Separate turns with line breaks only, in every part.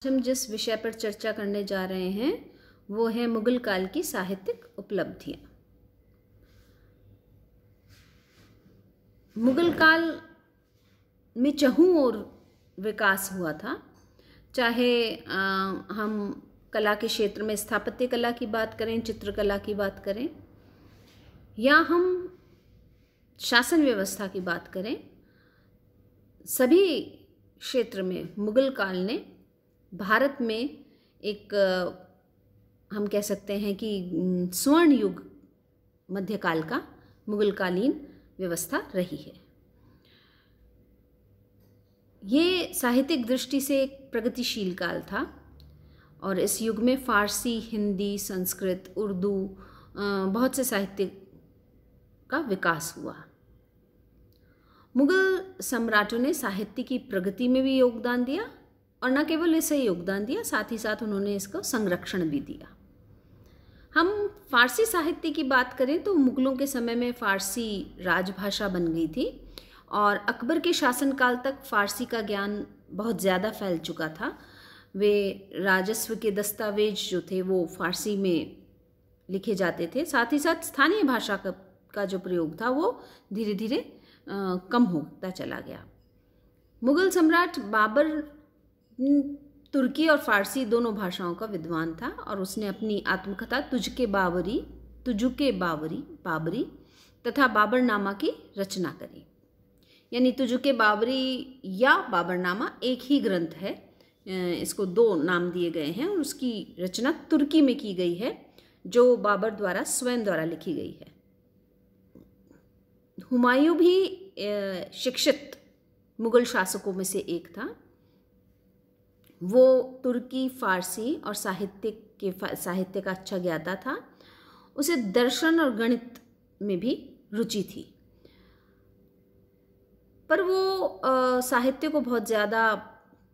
हम जिस विषय पर चर्चा करने जा रहे हैं वो है मुगल काल की साहित्यिक उपलब्धियां। मुगल काल में चहुं ओर विकास हुआ था। चाहे हम कला के क्षेत्र में स्थापत्य कला की बात करें, चित्रकला की बात करें, या हम शासन व्यवस्था की बात करें, सभी क्षेत्र में मुगल काल ने भारत में एक हम कह सकते हैं कि स्वर्ण युग मध्यकाल का मुगलकालीन व्यवस्था रही है। ये साहित्यिक दृष्टि से एक प्रगतिशील काल था और इस युग में फारसी, हिंदी, संस्कृत, उर्दू बहुत से साहित्य का विकास हुआ। मुगल सम्राटों ने साहित्य की प्रगति में भी योगदान दिया और न केवल इसे योगदान दिया, साथ ही साथ उन्होंने इसको संरक्षण भी दिया। हम फारसी साहित्य की बात करें तो मुगलों के समय में फारसी राजभाषा बन गई थी और अकबर के शासनकाल तक फारसी का ज्ञान बहुत ज़्यादा फैल चुका था। वे राजस्व के दस्तावेज जो थे वो फारसी में लिखे जाते थे। साथ ही साथ स्थानीय भाषा का जो प्रयोग था वो धीरे धीरे कम होता चला गया। मुगल सम्राट बाबर तुर्की और फारसी दोनों भाषाओं का विद्वान था और उसने अपनी आत्मकथा तुझके बाबरी तथा बाबरनामा की रचना करी। यानी तुझके बाबरी या बाबरनामा एक ही ग्रंथ है, इसको दो नाम दिए गए हैं और उसकी रचना तुर्की में की गई है जो बाबर द्वारा स्वयं द्वारा लिखी गई है। हुमायूं भी शिक्षित मुगल शासकों में से एक था। वो तुर्की, फारसी और साहित्य का अच्छा ज्ञाता था। उसे दर्शन और गणित में भी रुचि थी, पर वो साहित्य को बहुत ज़्यादा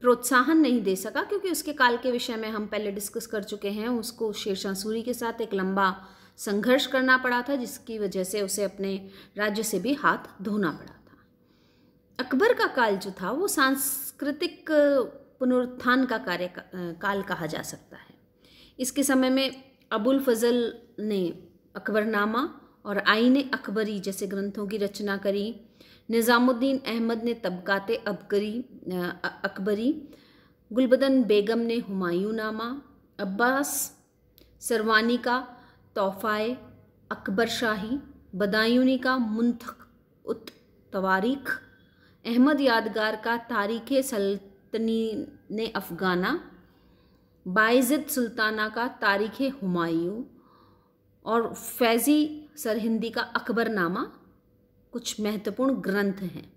प्रोत्साहन नहीं दे सका क्योंकि उसके काल के विषय में हम पहले डिस्कस कर चुके हैं। उसको शेरशाह सूरी के साथ एक लंबा संघर्ष करना पड़ा था जिसकी वजह से उसे अपने राज्य से भी हाथ धोना पड़ा था। अकबर का काल जो था वो सांस्कृतिक पुनरुत्थान का काल कहा जा सकता है। इसके समय में अबुल फजल ने अकबरनामा और आईने अकबरी जैसे ग्रंथों की रचना करी। निज़ामुद्दीन अहमद ने तबकाते अकबरी, गुलबदन बेगम ने हुमायूंनामा, अब्बास सरवानी का तोहफ़ाए अकबर शाही, बदायूनी का मुंतख उत तवारीख, अहमद यादगार का तारीख़ सल्तनी ने अफ़गाना, बाइज़िद सुल्ताना का तारीख़ हुमायूं और फैज़ी सरहिंदी का अकबरनामा कुछ महत्वपूर्ण ग्रंथ हैं।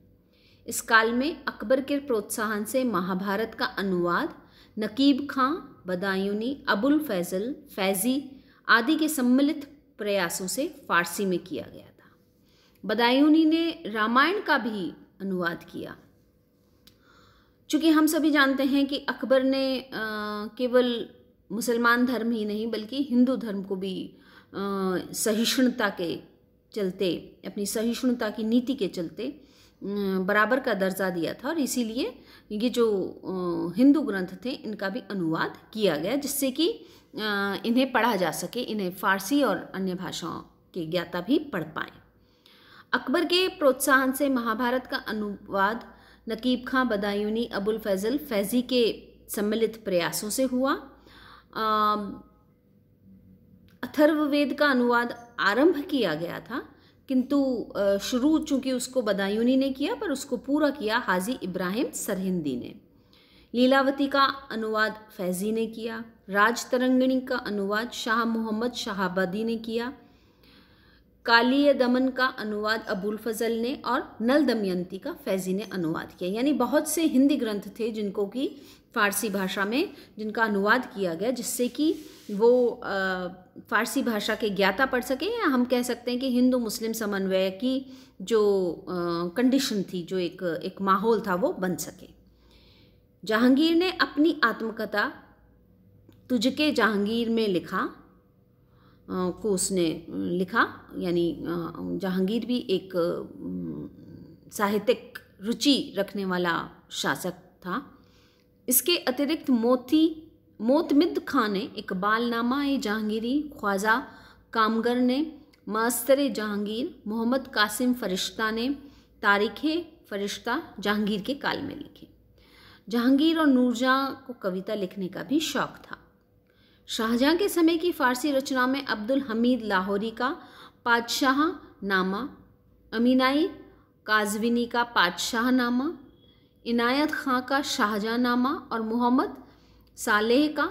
इस काल में अकबर के प्रोत्साहन से महाभारत का अनुवाद नकीब खां, बदायूनी, अबुल फैज़ल, फैज़ी आदि के सम्मिलित प्रयासों से फारसी में किया गया था। बदायूनी ने रामायण का भी अनुवाद किया। चूँकि हम सभी जानते हैं कि अकबर ने केवल मुसलमान धर्म ही नहीं बल्कि हिंदू धर्म को भी सहिष्णुता के चलते, अपनी सहिष्णुता की नीति के चलते बराबर का दर्जा दिया था और इसीलिए ये जो हिंदू ग्रंथ थे इनका भी अनुवाद किया गया जिससे कि इन्हें पढ़ा जा सके, इन्हें फारसी और अन्य भाषाओं के ज्ञाता भी पढ़ पाएँ। अकबर के प्रोत्साहन से महाभारत का अनुवाद नकीब खां, बदायूनी, अबुल फैज़ल, फैज़ी के सम्मिलित प्रयासों से हुआ। अथर्ववेद का अनुवाद आरंभ किया गया था किंतु शुरू चूँकि उसको बदायूनी ने किया पर उसको पूरा किया हाजी इब्राहिम सरहिंदी ने। लीलावती का अनुवाद फैज़ी ने किया। राजतरंगिणी का अनुवाद शाह मोहम्मद शहाबादी ने किया। कालिय दमन का अनुवाद अबुल फजल ने और नल दमयंती का फैज़ी ने अनुवाद किया। यानी बहुत से हिंदी ग्रंथ थे जिनको कि फारसी भाषा में जिनका अनुवाद किया गया जिससे कि वो फारसी भाषा के ज्ञाता पढ़ सके, या हम कह सकते हैं कि हिंदू मुस्लिम समन्वय की जो कंडीशन थी, जो एक माहौल था वो बन सके। जहांगीर ने अपनी आत्मकथा तुझके जहांगीर में लिखा को उसने लिखा। यानी जहांगीर भी एक साहित्यिक रुचि रखने वाला शासक था। इसके अतिरिक्त मोतमिद खां ने इकबालनामा ए जहांगीरी, ख्वाजा कामगर ने मास्तर जहांगीर, मोहम्मद कासिम फरिश्ता ने तारीख़ फरिश्ता जहांगीर के काल में लिखे। जहांगीर और नूरजहां को कविता लिखने का भी शौक था। शाहजहां के समय की फ़ारसी रचनाओं में अब्दुल हमीद लाहौरी का पातशाह नामा, अमीनाई काजविनी का पातशाह नामा, इनायत खां का शाहजहां नामा और मोहम्मद सालेह का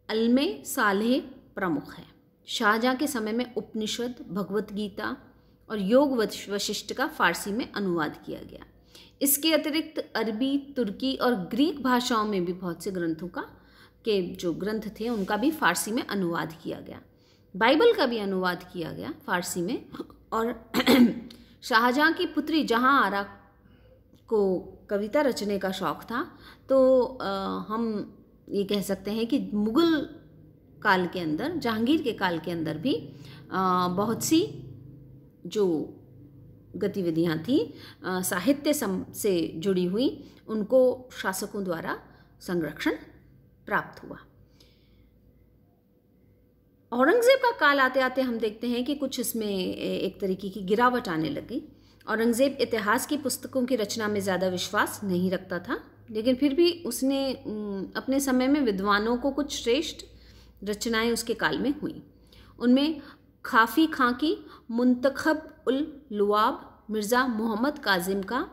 अलमे सालेह प्रमुख है। शाहजहां के समय में उपनिषद, भगवत गीता और योग वशिष्ठ का फ़ारसी में अनुवाद किया गया। इसके अतिरिक्त अरबी, तुर्की और ग्रीक भाषाओं में भी बहुत से ग्रंथों के जो ग्रंथ थे उनका भी फ़ारसी में अनुवाद किया गया। बाइबल का भी अनुवाद किया गया फ़ारसी में। और शाहजहां की पुत्री जहां आरा को कविता रचने का शौक़ था, तो हम ये कह सकते हैं कि मुग़ल काल के अंदर, जहांगीर के काल के अंदर भी बहुत सी जो गतिविधियां थी साहित्य से जुड़ी हुई, उनको शासकों द्वारा संरक्षण प्राप्त हुआ। औरंगज़ेब का काल आते आते हम देखते हैं कि कुछ इसमें एक तरीके की गिरावट आने लगी। औरंगज़ेब इतिहास की पुस्तकों की रचना में ज़्यादा विश्वास नहीं रखता था, लेकिन फिर भी उसने अपने समय में विद्वानों को कुछ श्रेष्ठ रचनाएं उसके काल में हुई। उनमें खाफ़ी खां की मुंतखब उल लुआब, मिर्ज़ा मोहम्मद काजिम का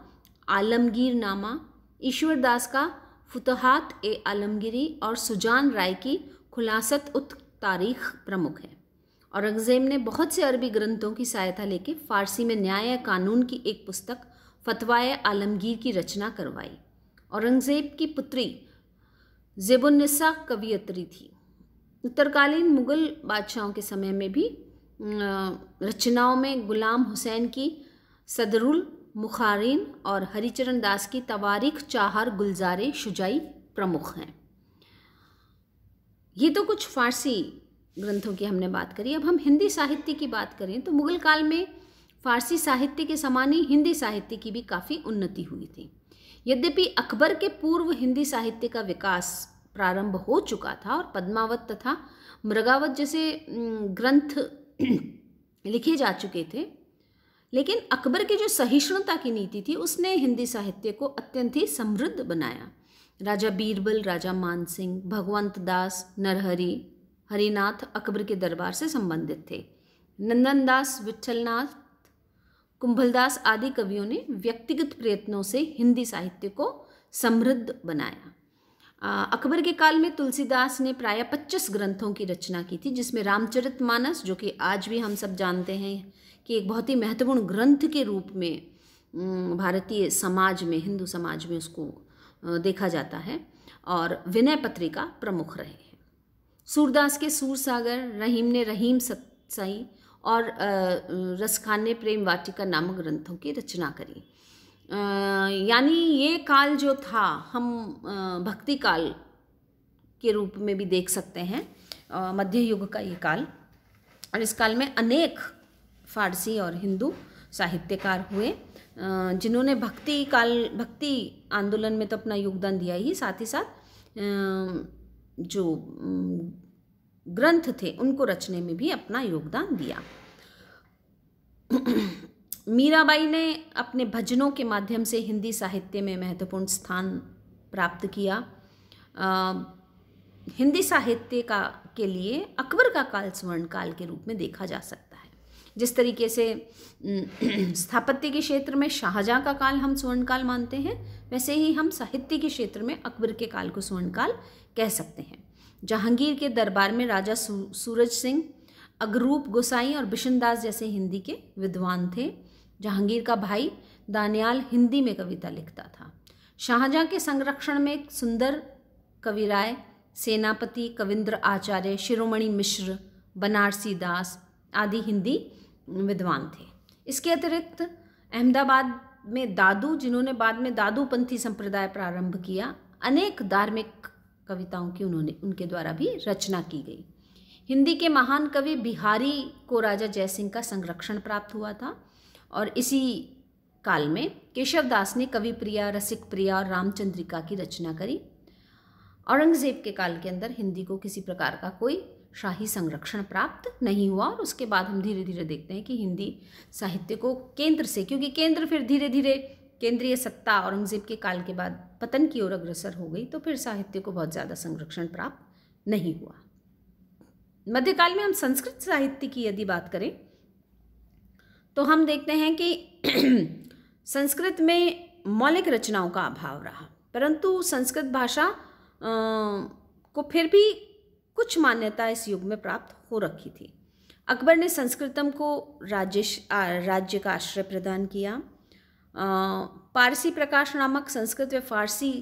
आलमगीर नामा, ईश्वर दास का फुतहात ए आलमगीरी और सुजान राय की खुलासत उत तारीख़ प्रमुख है। औरंगज़ेब ने बहुत से अरबी ग्रंथों की सहायता लेकर फ़ारसी में न्याय कानून की एक पुस्तक फतवाए आलमगीर की रचना करवाई। औरंगज़ेब की पुत्री ज़ेबुन्निसा कवियत्री थी। उत्तरकालीन मुग़ल बादशाहों के समय में भी रचनाओं में गुलाम हुसैन की सदरुल मुखारिन और हरिचरण दास की तवारीख़ चाहर गुलजारे शुजाई प्रमुख हैं। ये तो कुछ फ़ारसी ग्रंथों की हमने बात करी। अब हम हिंदी साहित्य की बात करें तो मुग़ल काल में फ़ारसी साहित्य के समान ही हिंदी साहित्य की भी काफ़ी उन्नति हुई थी। यद्यपि अकबर के पूर्व हिंदी साहित्य का विकास प्रारंभ हो चुका था और पद्मावत तथा मृगावत जैसे ग्रंथ लिखे जा चुके थे, लेकिन अकबर की जो सहिष्णुता की नीति थी उसने हिंदी साहित्य को अत्यंत ही समृद्ध बनाया। राजा बीरबल, राजा मानसिंह, भगवंत दास, नरहरि, हरिनाथ अकबर के दरबार से संबंधित थे। नंदन दास, विठलनाथ, कुंभलदास आदि कवियों ने व्यक्तिगत प्रयत्नों से हिंदी साहित्य को समृद्ध बनाया। अकबर के काल में तुलसीदास ने प्रायः 25 ग्रंथों की रचना की थी, जिसमें रामचरितमानस, जो कि आज भी हम सब जानते हैं कि एक बहुत ही महत्वपूर्ण ग्रंथ के रूप में भारतीय समाज में, हिंदू समाज में उसको देखा जाता है, और विनय पत्रिका प्रमुख रहे हैं। सूरदास के सूरसागर, रहीम ने रहीम सत्साई और रसखान ने प्रेम वाटिका नामक ग्रंथों की रचना करी। यानी ये काल जो था हम भक्ति काल के रूप में भी देख सकते हैं, मध्य युग का ये काल। और इस काल में अनेक फारसी और हिंदू साहित्यकार हुए जिन्होंने भक्ति आंदोलन में तो अपना योगदान दिया ही, साथ ही साथ जो ग्रंथ थे उनको रचने में भी अपना योगदान दिया। मीराबाई ने अपने भजनों के माध्यम से हिंदी साहित्य में महत्वपूर्ण स्थान प्राप्त किया। हिंदी साहित्य के लिए अकबर का काल स्वर्ण काल के रूप में देखा जा सकता है। जिस तरीके से स्थापत्य के क्षेत्र में शाहजहां का काल हम स्वर्ण काल मानते हैं, वैसे ही हम साहित्य के क्षेत्र में अकबर के काल को स्वर्ण काल कह सकते हैं। जहांगीर के दरबार में राजा सूरज सिंह, अगरूप गोसाई और बिशनदास जैसे हिंदी के विद्वान थे। जहांगीर का भाई दानियाल हिंदी में कविता लिखता था। शाहजहां के संरक्षण में सुंदर कविराय, सेनापति कविंद्र आचार्य, शिरोमणि मिश्र, बनारसी दास आदि हिंदी विद्वान थे। इसके अतिरिक्त अहमदाबाद में दादू, जिन्होंने बाद में दादूपंथी संप्रदाय प्रारंभ किया, अनेक धार्मिक कविताओं की उनके द्वारा भी रचना की गई। हिंदी के महान कवि बिहारी को राजा जयसिंह का संरक्षण प्राप्त हुआ था और इसी काल में केशव दास ने कवि प्रिया, रसिक प्रिया और रामचंद्रिका की रचना करी। औरंगज़ेब के काल के अंदर हिंदी को किसी प्रकार का कोई शाही संरक्षण प्राप्त नहीं हुआ और उसके बाद हम धीरे धीरे देखते हैं कि हिंदी साहित्य को केंद्र से, क्योंकि केंद्र फिर धीरे धीरे केंद्रीय सत्ता औरंगज़ेब के काल के बाद पतन की ओर अग्रसर हो गई, तो फिर साहित्य को बहुत ज़्यादा संरक्षण प्राप्त नहीं हुआ। मध्यकाल में हम संस्कृत साहित्य की यदि बात करें तो हम देखते हैं कि संस्कृत में मौलिक रचनाओं का अभाव रहा, परंतु संस्कृत भाषा को फिर भी कुछ मान्यता इस युग में प्राप्त हो रखी थी। अकबर ने संस्कृतम को राज्य का आश्रय प्रदान किया। पारसी प्रकाश नामक संस्कृत व फारसी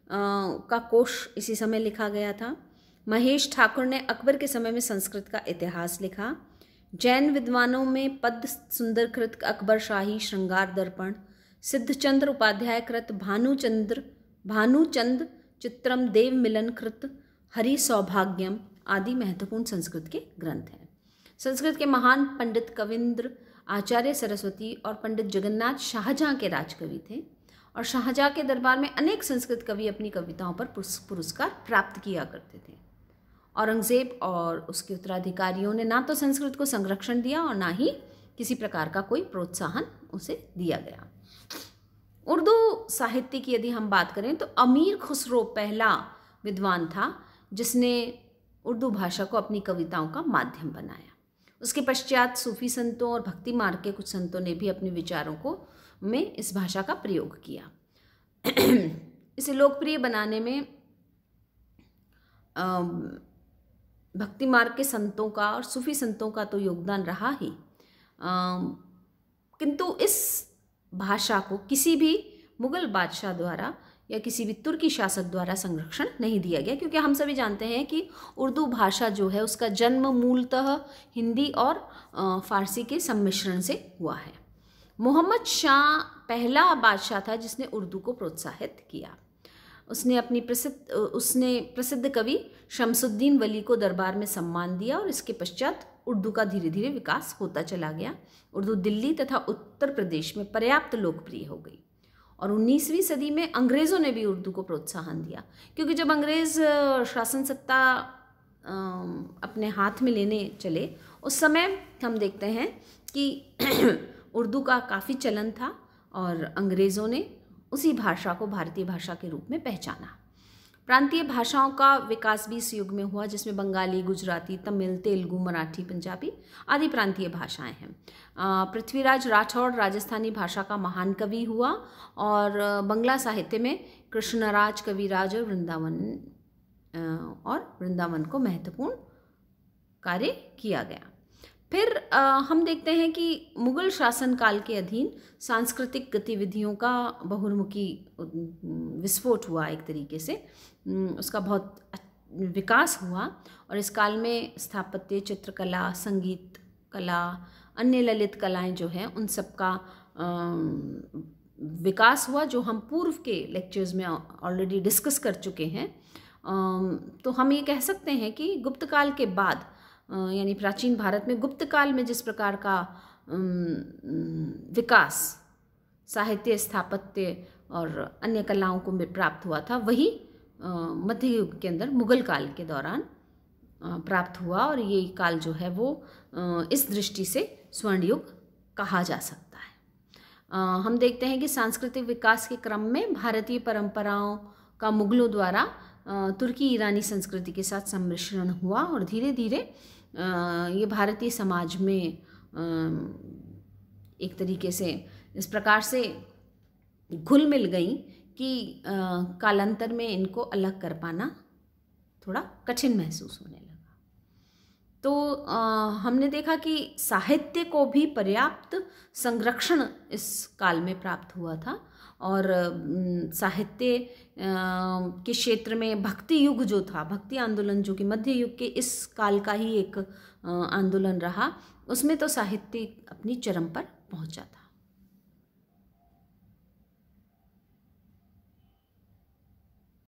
का कोश इसी समय लिखा गया था। महेश ठाकुर ने अकबर के समय में संस्कृत का इतिहास लिखा। जैन विद्वानों में पद्य सुंदरकृत अकबर शाही श्रृंगार दर्पण, सिद्धचंद्र उपाध्याय कृत भानुचंद चित्रम देव मिलन कृत हरि सौभाग्यम आदि महत्वपूर्ण संस्कृत के ग्रंथ हैं। संस्कृत के महान पंडित कविंद्र आचार्य सरस्वती और पंडित जगन्नाथ शाहजहाँ के राजकवि थे और शाहजहाँ के दरबार में अनेक संस्कृत कवि अपनी कविताओं पर पुरस्कार प्राप्त किया करते थे। औरंगज़ेब और उसके उत्तराधिकारियों ने ना तो संस्कृत को संरक्षण दिया और ना ही किसी प्रकार का कोई प्रोत्साहन उसे दिया गया। उर्दू साहित्य की यदि हम बात करें तो अमीर खुसरो पहला विद्वान था जिसने उर्दू भाषा को अपनी कविताओं का माध्यम बनाया। उसके पश्चात सूफी संतों और भक्ति मार्ग के कुछ संतों ने भी अपने विचारों को में इस भाषा का प्रयोग किया। इसे लोकप्रिय बनाने में भक्ति मार्ग के संतों का और सूफी संतों का तो योगदान रहा ही, किंतु इस भाषा को किसी भी मुगल बादशाह द्वारा या किसी भी तुर्की शासक द्वारा संरक्षण नहीं दिया गया, क्योंकि हम सभी जानते हैं कि उर्दू भाषा जो है उसका जन्म मूलतः हिंदी और फारसी के सम्मिश्रण से हुआ है। मोहम्मद शाह पहला बादशाह था जिसने उर्दू को प्रोत्साहित किया। उसने प्रसिद्ध कवि शमसुद्दीन वली को दरबार में सम्मान दिया और इसके पश्चात उर्दू का धीरे धीरे विकास होता चला गया। उर्दू दिल्ली तथा उत्तर प्रदेश में पर्याप्त लोकप्रिय हो गई और 19वीं सदी में अंग्रेज़ों ने भी उर्दू को प्रोत्साहन दिया, क्योंकि जब अंग्रेज़ शासन सत्ता अपने हाथ में लेने चले उस समय हम देखते हैं कि उर्दू का काफ़ी चलन था और अंग्रेज़ों ने उसी भाषा को भारतीय भाषा के रूप में पहचाना। प्रांतीय भाषाओं का विकास भी इस युग में हुआ, जिसमें बंगाली, गुजराती, तमिल, तेलुगु, मराठी, पंजाबी आदि प्रांतीय भाषाएं हैं। पृथ्वीराज राठौड़ राजस्थानी भाषा का महान कवि हुआ और बंगला साहित्य में कृष्णराज, कविराज और वृंदावन को महत्वपूर्ण कार्य किया गया। फिर हम देखते हैं कि मुगल शासन काल के अधीन सांस्कृतिक गतिविधियों का बहुमुखी विस्फोट हुआ, एक तरीके से उसका बहुत विकास हुआ और इस काल में स्थापत्य, चित्रकला, संगीत कला, अन्य ललित कलाएं जो हैं उन सब का विकास हुआ, जो हम पूर्व के लेक्चर्स में ऑलरेडी डिस्कस कर चुके हैं। तो हम ये कह सकते हैं कि गुप्त काल के बाद यानी प्राचीन भारत में गुप्त काल में जिस प्रकार का विकास साहित्य, स्थापत्य और अन्य कलाओं को प्राप्त हुआ था, वही मध्य युग के अंदर मुगल काल के दौरान प्राप्त हुआ और ये काल जो है वो इस दृष्टि से स्वर्ण युग कहा जा सकता है। हम देखते हैं कि सांस्कृतिक विकास के क्रम में भारतीय परंपराओं का मुगलों द्वारा तुर्की ईरानी संस्कृति के साथ सम्मिश्रण हुआ और धीरे धीरे ये भारतीय समाज में एक तरीके से इस प्रकार से घुल मिल गई कि कालांतर में इनको अलग कर पाना थोड़ा कठिन महसूस होने लगा। तो हमने देखा कि साहित्य को भी पर्याप्त संरक्षण इस काल में प्राप्त हुआ था और साहित्य के क्षेत्र में भक्ति युग जो था, भक्ति आंदोलन जो कि मध्य युग के इस काल का ही एक आंदोलन रहा, उसमें तो साहित्य अपनी चरम पर पहुंचा था।